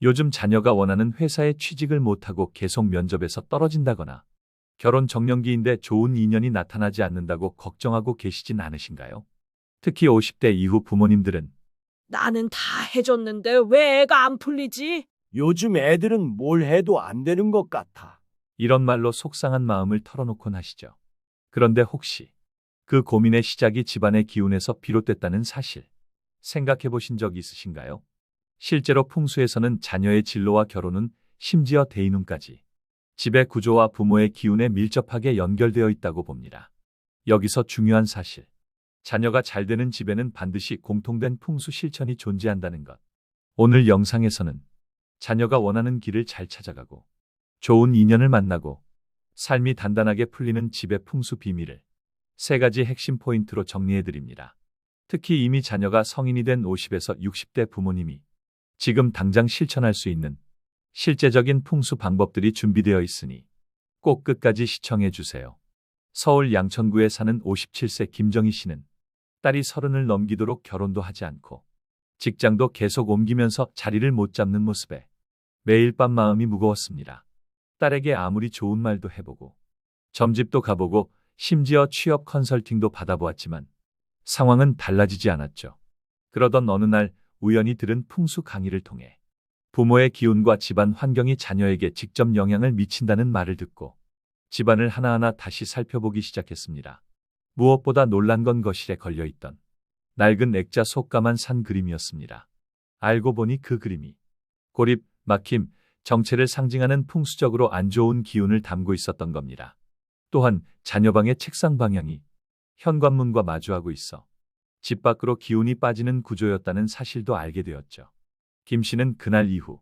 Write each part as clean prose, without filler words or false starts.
요즘 자녀가 원하는 회사에 취직을 못하고 계속 면접에서 떨어진다거나 결혼 정년기인데 좋은 인연이 나타나지 않는다고 걱정하고 계시진 않으신가요? 특히 50대 이후 부모님들은 나는 다 해줬는데 왜 애가 안 풀리지? 요즘 애들은 뭘 해도 안 되는 것 같아. 이런 말로 속상한 마음을 털어놓곤 하시죠. 그런데 혹시 그 고민의 시작이 집안의 기운에서 비롯됐다는 사실 생각해 보신 적 있으신가요? 실제로 풍수에서는 자녀의 진로와 결혼은 심지어 대인운까지 집의 구조와 부모의 기운에 밀접하게 연결되어 있다고 봅니다. 여기서 중요한 사실, 자녀가 잘 되는 집에는 반드시 공통된 풍수 실천이 존재한다는 것. 오늘 영상에서는 자녀가 원하는 길을 잘 찾아가고 좋은 인연을 만나고 삶이 단단하게 풀리는 집의 풍수 비밀을 3가지 핵심 포인트로 정리해 드립니다. 특히 이미 자녀가 성인이 된 50에서 60대 부모님이 지금 당장 실천할 수 있는 실제적인 풍수 방법들이 준비되어 있으니 꼭 끝까지 시청해 주세요. 서울 양천구에 사는 57세 김정희 씨는 딸이 30을 넘기도록 결혼도 하지 않고 직장도 계속 옮기면서 자리를 못 잡는 모습에 매일 밤 마음이 무거웠습니다. 딸에게 아무리 좋은 말도 해보고 점집도 가보고 심지어 취업 컨설팅도 받아보았지만 상황은 달라지지 않았죠. 그러던 어느 날 우연히 들은 풍수 강의를 통해 부모의 기운과 집안 환경이 자녀에게 직접 영향을 미친다는 말을 듣고 집안을 하나하나 다시 살펴보기 시작했습니다. 무엇보다 놀란 건 거실에 걸려있던 낡은 액자 속가만 산 그림이었습니다. 알고 보니 그 그림이 고립, 막힘, 정체를 상징하는 풍수적으로 안 좋은 기운을 담고 있었던 겁니다. 또한 자녀방의 책상 방향이 현관문과 마주하고 있어 집 밖으로 기운이 빠지는 구조였다는 사실도 알게 되었죠. 김 씨는 그날 이후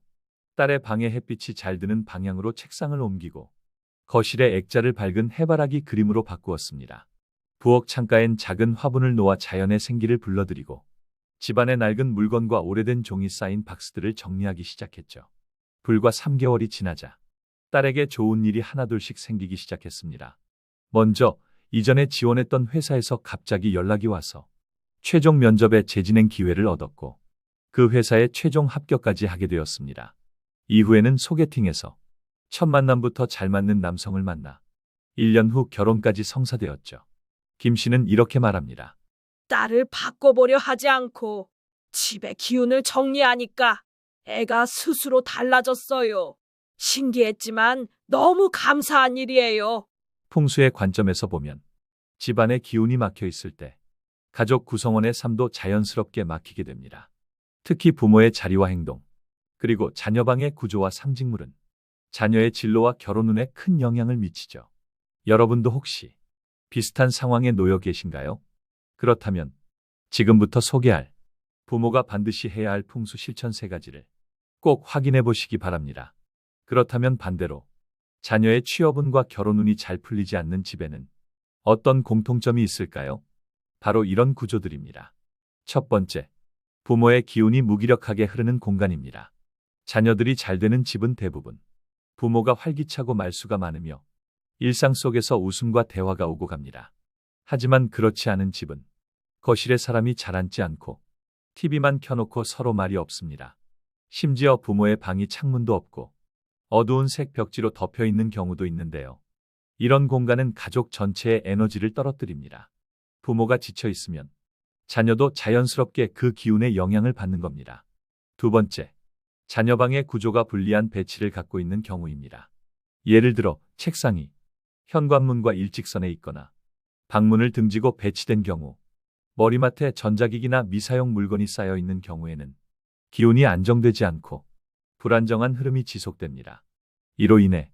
딸의 방에 햇빛이 잘 드는 방향으로 책상을 옮기고 거실에 액자를 밝은 해바라기 그림으로 바꾸었습니다. 부엌 창가엔 작은 화분을 놓아 자연의 생기를 불러들이고 집안의 낡은 물건과 오래된 종이 쌓인 박스들을 정리하기 시작했죠. 불과 3개월이 지나자 딸에게 좋은 일이 하나둘씩 생기기 시작했습니다. 먼저 이전에 지원했던 회사에서 갑자기 연락이 와서 최종 면접에 재진행 기회를 얻었고 그 회사에 최종 합격까지 하게 되었습니다. 이후에는 소개팅에서 첫 만남부터 잘 맞는 남성을 만나 1년 후 결혼까지 성사되었죠. 김 씨는 이렇게 말합니다. 딸을 바꿔보려 하지 않고 집의 기운을 정리하니까 애가 스스로 달라졌어요. 신기했지만 너무 감사한 일이에요. 풍수의 관점에서 보면 집안의 기운이 막혀 있을 때 가족 구성원의 삶도 자연스럽게 막히게 됩니다. 특히 부모의 자리와 행동, 그리고 자녀방의 구조와 상징물은 자녀의 진로와 결혼운에 큰 영향을 미치죠. 여러분도 혹시 비슷한 상황에 놓여 계신가요? 그렇다면 지금부터 소개할 부모가 반드시 해야 할 풍수 실천 3가지를 꼭 확인해 보시기 바랍니다. 그렇다면 반대로 자녀의 취업운과 결혼운이 잘 풀리지 않는 집에는 어떤 공통점이 있을까요? 바로 이런 구조들입니다. 첫 번째, 부모의 기운이 무기력하게 흐르는 공간입니다. 자녀들이 잘 되는 집은 대부분 부모가 활기차고 말수가 많으며 일상 속에서 웃음과 대화가 오고 갑니다. 하지만 그렇지 않은 집은 거실에 사람이 잘 앉지 않고 TV만 켜놓고 서로 말이 없습니다. 심지어 부모의 방이 창문도 없고 어두운 색 벽지로 덮여 있는 경우도 있는데요. 이런 공간은 가족 전체의 에너지를 떨어뜨립니다. 부모가 지쳐 있으면 자녀도 자연스럽게 그 기운에 영향을 받는 겁니다. 두 번째, 자녀방의 구조가 불리한 배치를 갖고 있는 경우입니다. 예를 들어 책상이 현관문과 일직선에 있거나 방문을 등지고 배치된 경우, 머리맡에 전자기기나 미사용 물건이 쌓여 있는 경우에는 기운이 안정되지 않고 불안정한 흐름이 지속됩니다. 이로 인해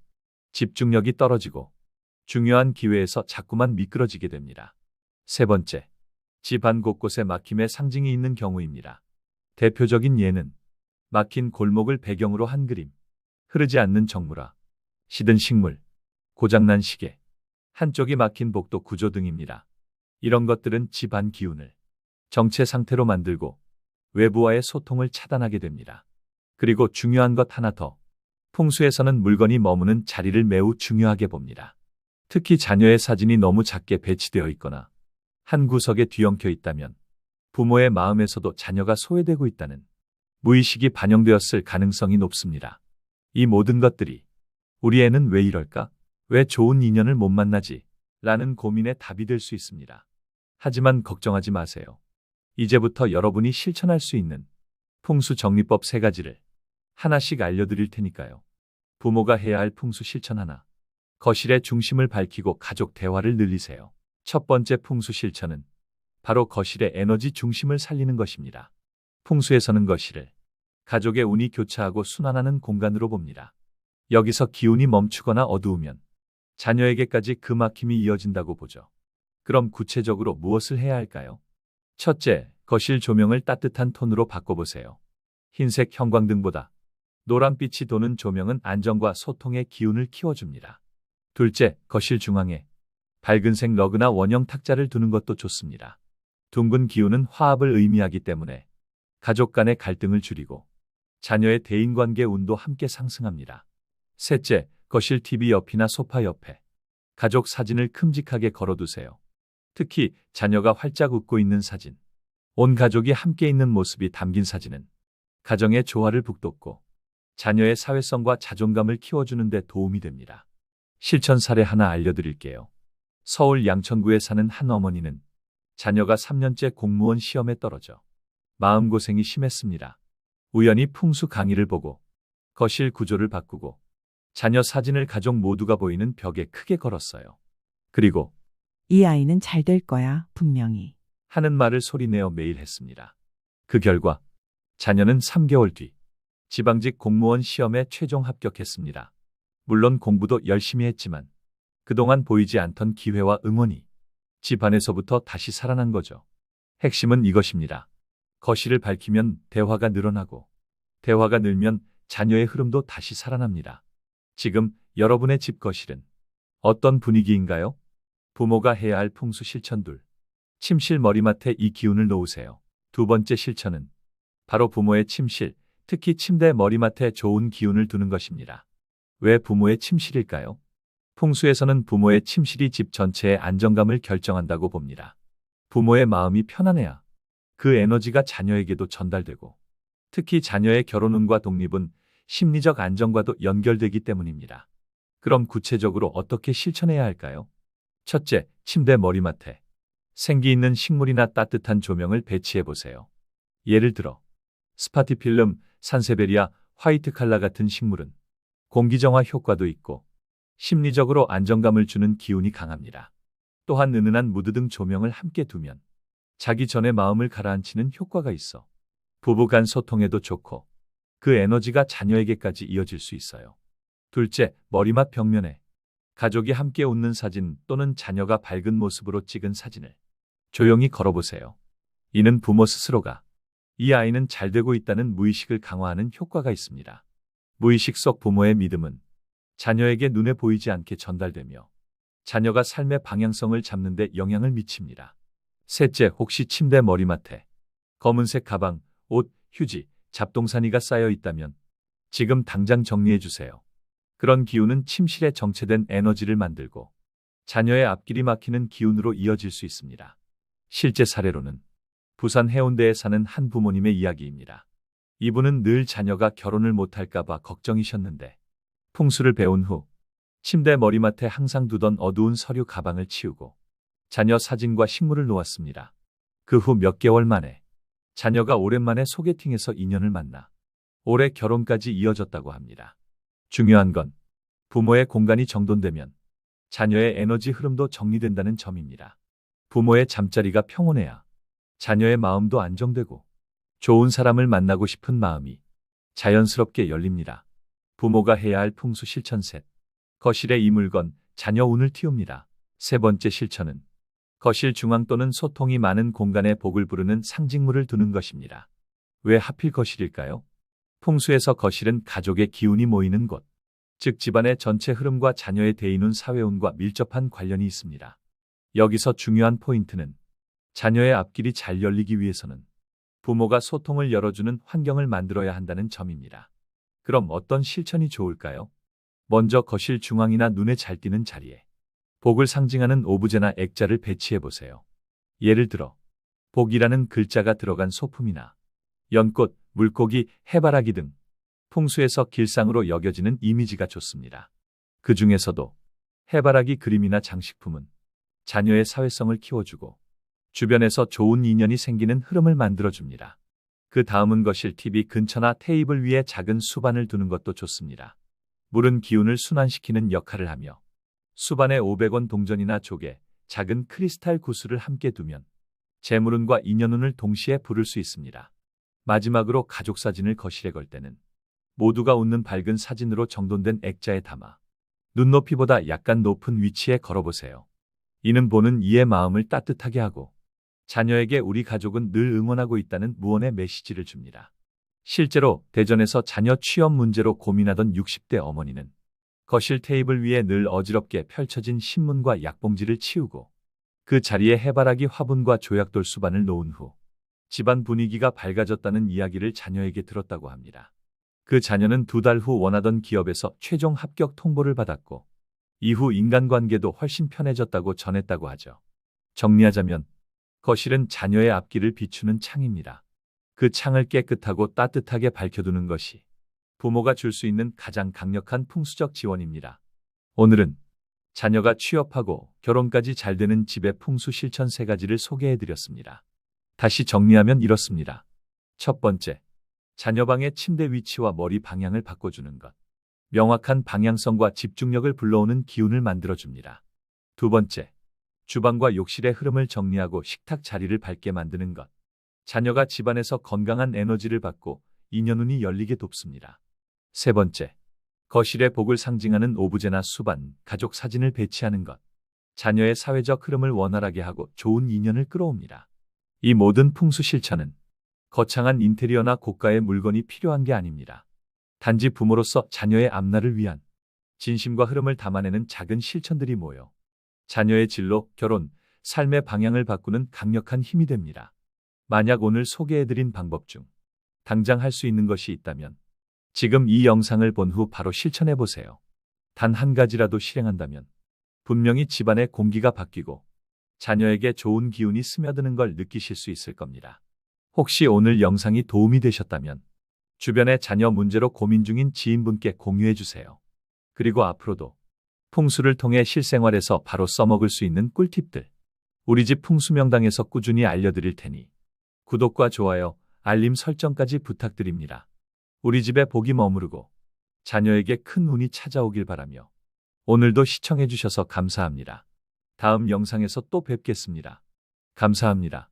집중력이 떨어지고 중요한 기회에서 자꾸만 미끄러지게 됩니다. 세 번째, 집안 곳곳에 막힘의 상징이 있는 경우입니다. 대표적인 예는 막힌 골목을 배경으로 한 그림, 흐르지 않는 정물화, 시든 식물, 고장난 시계, 한쪽이 막힌 복도 구조 등입니다. 이런 것들은 집안 기운을 정체 상태로 만들고 외부와의 소통을 차단하게 됩니다. 그리고 중요한 것 하나 더, 풍수에서는 물건이 머무는 자리를 매우 중요하게 봅니다. 특히 자녀의 사진이 너무 작게 배치되어 있거나 한 구석에 뒤엉켜 있다면 부모의 마음에서도 자녀가 소외되고 있다는 무의식이 반영되었을 가능성이 높습니다. 이 모든 것들이 우리 애는 왜 이럴까? 왜 좋은 인연을 못 만나지? 라는 고민의 답이 될 수 있습니다. 하지만 걱정하지 마세요. 이제부터 여러분이 실천할 수 있는 풍수 정리법 3가지를 하나씩 알려드릴 테니까요. 부모가 해야 할 풍수 실천 하나. 거실의 중심을 밝히고 가족 대화를 늘리세요. 첫 번째 풍수 실천은 바로 거실의 에너지 중심을 살리는 것입니다. 풍수에서는 거실을 가족의 운이 교차하고 순환하는 공간으로 봅니다. 여기서 기운이 멈추거나 어두우면 자녀에게까지 그 막힘이 이어진다고 보죠. 그럼 구체적으로 무엇을 해야 할까요? 첫째, 거실 조명을 따뜻한 톤으로 바꿔보세요. 흰색 형광등보다 노란빛이 도는 조명은 안정과 소통의 기운을 키워줍니다. 둘째, 거실 중앙에 밝은색 러그나 원형 탁자를 두는 것도 좋습니다. 둥근 기운은 화합을 의미하기 때문에 가족 간의 갈등을 줄이고 자녀의 대인관계 운도 함께 상승합니다. 셋째, 거실 TV 옆이나 소파 옆에 가족 사진을 큼직하게 걸어두세요. 특히 자녀가 활짝 웃고 있는 사진, 온 가족이 함께 있는 모습이 담긴 사진은 가정의 조화를 북돋고 자녀의 사회성과 자존감을 키워주는 데 도움이 됩니다. 실천 사례 하나 알려드릴게요. 서울 양천구에 사는 한 어머니는 자녀가 3년째 공무원 시험에 떨어져 마음고생이 심했습니다. 우연히 풍수 강의를 보고 거실 구조를 바꾸고 자녀 사진을 가족 모두가 보이는 벽에 크게 걸었어요. 그리고 이 아이는 잘 될 거야, 분명히. 하는 말을 소리내어 매일 했습니다. 그 결과 자녀는 3개월 뒤 지방직 공무원 시험에 최종 합격했습니다. 물론 공부도 열심히 했지만 그동안 보이지 않던 기회와 응원이 집안에서부터 다시 살아난 거죠. 핵심은 이것입니다. 거실을 밝히면 대화가 늘어나고 대화가 늘면 자녀의 흐름도 다시 살아납니다. 지금 여러분의 집 거실은 어떤 분위기인가요? 부모가 해야 할 풍수 실천 2. 침실 머리맡에 이 기운을 놓으세요. 두 번째 실천은 바로 부모의 침실, 특히 침대 머리맡에 좋은 기운을 두는 것입니다. 왜 부모의 침실일까요? 풍수에서는 부모의 침실이 집 전체의 안정감을 결정한다고 봅니다. 부모의 마음이 편안해야 그 에너지가 자녀에게도 전달되고 특히 자녀의 결혼운과 독립은 심리적 안정과도 연결되기 때문입니다. 그럼 구체적으로 어떻게 실천해야 할까요? 첫째, 침대 머리맡에 생기 있는 식물이나 따뜻한 조명을 배치해 보세요. 예를 들어 스파티필름, 산세베리아, 화이트 칼라 같은 식물은 공기정화 효과도 있고 심리적으로 안정감을 주는 기운이 강합니다. 또한 은은한 무드 등 조명을 함께 두면 자기 전에 마음을 가라앉히는 효과가 있어 부부 간 소통에도 좋고 그 에너지가 자녀에게까지 이어질 수 있어요. 둘째, 머리맡 벽면에 가족이 함께 웃는 사진 또는 자녀가 밝은 모습으로 찍은 사진을 조용히 걸어보세요. 이는 부모 스스로가 이 아이는 잘 되고 있다는 무의식을 강화하는 효과가 있습니다. 무의식 속 부모의 믿음은 자녀에게 눈에 보이지 않게 전달되며 자녀가 삶의 방향성을 잡는 데 영향을 미칩니다. 셋째, 혹시 침대 머리맡에 검은색 가방, 옷, 휴지, 잡동사니가 쌓여 있다면 지금 당장 정리해 주세요. 그런 기운은 침실에 정체된 에너지를 만들고 자녀의 앞길이 막히는 기운으로 이어질 수 있습니다. 실제 사례로는 부산 해운대에 사는 한 부모님의 이야기입니다. 이분은 늘 자녀가 결혼을 못할까 봐 걱정이셨는데 풍수를 배운 후 침대 머리맡에 항상 두던 어두운 서류 가방을 치우고 자녀 사진과 식물을 놓았습니다. 그 후 몇 개월 만에 자녀가 오랜만에 소개팅에서 인연을 만나 올해 결혼까지 이어졌다고 합니다. 중요한 건 부모의 공간이 정돈되면 자녀의 에너지 흐름도 정리된다는 점입니다. 부모의 잠자리가 평온해야 자녀의 마음도 안정되고 좋은 사람을 만나고 싶은 마음이 자연스럽게 열립니다. 부모가 해야 할 풍수 실천 셋. 거실의 이 물건, 자녀 운을 틔웁니다. 세 번째 실천은 거실 중앙 또는 소통이 많은 공간에 복을 부르는 상징물을 두는 것입니다. 왜 하필 거실일까요? 풍수에서 거실은 가족의 기운이 모이는 곳, 즉 집안의 전체 흐름과 자녀의 대인운 사회운과 밀접한 관련이 있습니다. 여기서 중요한 포인트는 자녀의 앞길이 잘 열리기 위해서는 부모가 소통을 열어주는 환경을 만들어야 한다는 점입니다. 그럼 어떤 실천이 좋을까요? 먼저 거실 중앙이나 눈에 잘 띄는 자리에 복을 상징하는 오브제나 액자를 배치해 보세요. 예를 들어 복이라는 글자가 들어간 소품이나 연꽃, 물고기, 해바라기 등 풍수에서 길상으로 여겨지는 이미지가 좋습니다. 그 중에서도 해바라기 그림이나 장식품은 자녀의 사회성을 키워주고 주변에서 좋은 인연이 생기는 흐름을 만들어줍니다. 그 다음은 거실 TV 근처나 테이블 위에 작은 수반을 두는 것도 좋습니다. 물은 기운을 순환시키는 역할을 하며 수반에 500원 동전이나 조개, 작은 크리스탈 구슬을 함께 두면 재물운과 인연운을 동시에 부를 수 있습니다. 마지막으로 가족 사진을 거실에 걸 때는 모두가 웃는 밝은 사진으로 정돈된 액자에 담아 눈높이보다 약간 높은 위치에 걸어보세요. 이는 보는 이의 마음을 따뜻하게 하고 자녀에게 우리 가족은 늘 응원하고 있다는 무언의 메시지를 줍니다. 실제로 대전에서 자녀 취업 문제로 고민하던 60대 어머니는 거실 테이블 위에 늘 어지럽게 펼쳐진 신문과 약봉지를 치우고 그 자리에 해바라기 화분과 조약돌 수반을 놓은 후 집안 분위기가 밝아졌다는 이야기를 자녀에게 들었다고 합니다. 그 자녀는 2달 후 원하던 기업에서 최종 합격 통보를 받았고 이후 인간관계도 훨씬 편해졌다고 전했다고 하죠. 정리하자면 거실은 자녀의 앞길을 비추는 창입니다. 그 창을 깨끗하고 따뜻하게 밝혀두는 것이 부모가 줄 수 있는 가장 강력한 풍수적 지원입니다. 오늘은 자녀가 취업하고 결혼까지 잘 되는 집의 풍수 실천 3가지를 소개해드렸습니다. 다시 정리하면 이렇습니다. 첫 번째, 자녀 방의 침대 위치와 머리 방향을 바꿔주는 것. 명확한 방향성과 집중력을 불러오는 기운을 만들어줍니다. 두 번째, 주방과 욕실의 흐름을 정리하고 식탁 자리를 밝게 만드는 것. 자녀가 집안에서 건강한 에너지를 받고 인연운이 열리게 돕습니다. 세 번째, 거실의 복을 상징하는 오브제나 수반, 가족 사진을 배치하는 것. 자녀의 사회적 흐름을 원활하게 하고 좋은 인연을 끌어옵니다. 이 모든 풍수 실천은 거창한 인테리어나 고가의 물건이 필요한 게 아닙니다. 단지 부모로서 자녀의 앞날을 위한 진심과 흐름을 담아내는 작은 실천들이 모여 자녀의 진로, 결혼, 삶의 방향을 바꾸는 강력한 힘이 됩니다. 만약 오늘 소개해드린 방법 중 당장 할 수 있는 것이 있다면 지금 이 영상을 본 후 바로 실천해보세요. 단 한 가지라도 실행한다면 분명히 집안의 공기가 바뀌고 자녀에게 좋은 기운이 스며드는 걸 느끼실 수 있을 겁니다. 혹시 오늘 영상이 도움이 되셨다면 주변의 자녀 문제로 고민 중인 지인분께 공유해주세요. 그리고 앞으로도 풍수를 통해 실생활에서 바로 써먹을 수 있는 꿀팁들 우리 집 풍수명당에서 꾸준히 알려드릴 테니 구독과 좋아요, 알림 설정까지 부탁드립니다. 우리 집에 복이 머무르고 자녀에게 큰 운이 찾아오길 바라며 오늘도 시청해주셔서 감사합니다. 다음 영상에서 또 뵙겠습니다. 감사합니다.